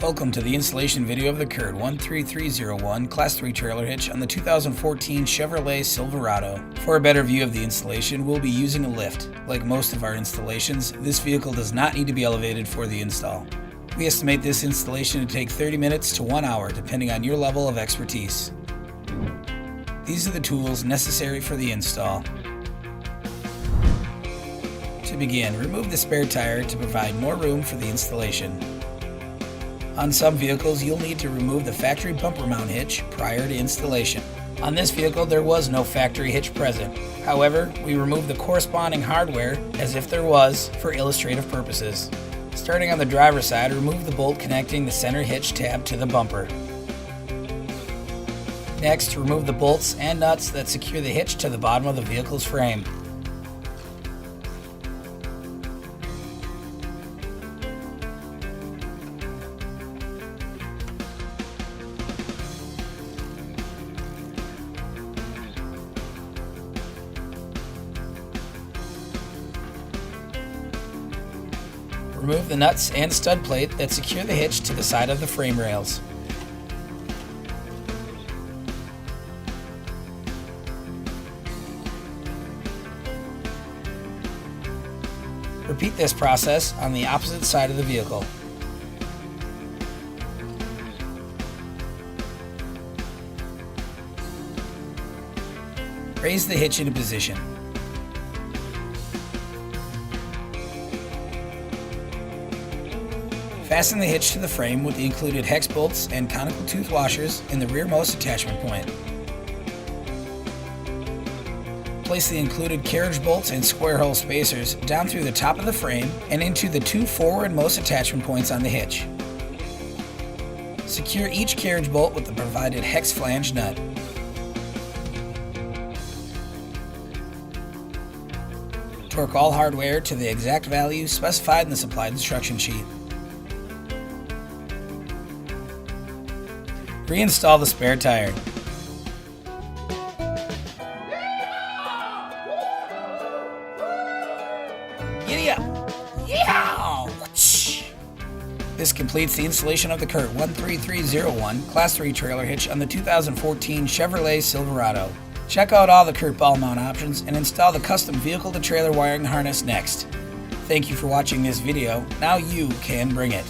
Welcome to the installation video of the CURT 13301 Class 3 trailer hitch on the 2014 Chevrolet Silverado. For a better view of the installation, we'll be using a lift. Like most of our installations, this vehicle does not need to be elevated for the install. We estimate this installation to take 30 minutes to 1 hour, depending on your level of expertise. These are the tools necessary for the install. To begin, remove the spare tire to provide more room for the installation. On some vehicles, you'll need to remove the factory bumper mount hitch prior to installation. On this vehicle, there was no factory hitch present. However, we removed the corresponding hardware as if there was for illustrative purposes. Starting on the driver's side, remove the bolt connecting the center hitch tab to the bumper. Next, remove the bolts and nuts that secure the hitch to the bottom of the vehicle's frame. Remove the nuts and stud plate that secure the hitch to the side of the frame rails. Repeat this process on the opposite side of the vehicle. Raise the hitch into position. Fasten the hitch to the frame with the included hex bolts and conical tooth washers in the rearmost attachment point. Place the included carriage bolts and square hole spacers down through the top of the frame and into the two forwardmost attachment points on the hitch. Secure each carriage bolt with the provided hex flange nut. Torque all hardware to the exact value specified in the supplied instruction sheet. Reinstall the spare tire. Giddy up! Yeehaw! This completes the installation of the CURT 13301 Class 3 trailer hitch on the 2014 Chevrolet Silverado. Check out all the CURT ball mount options and install the custom vehicle-to-trailer wiring harness next. Thank you for watching this video. Now you can bring it.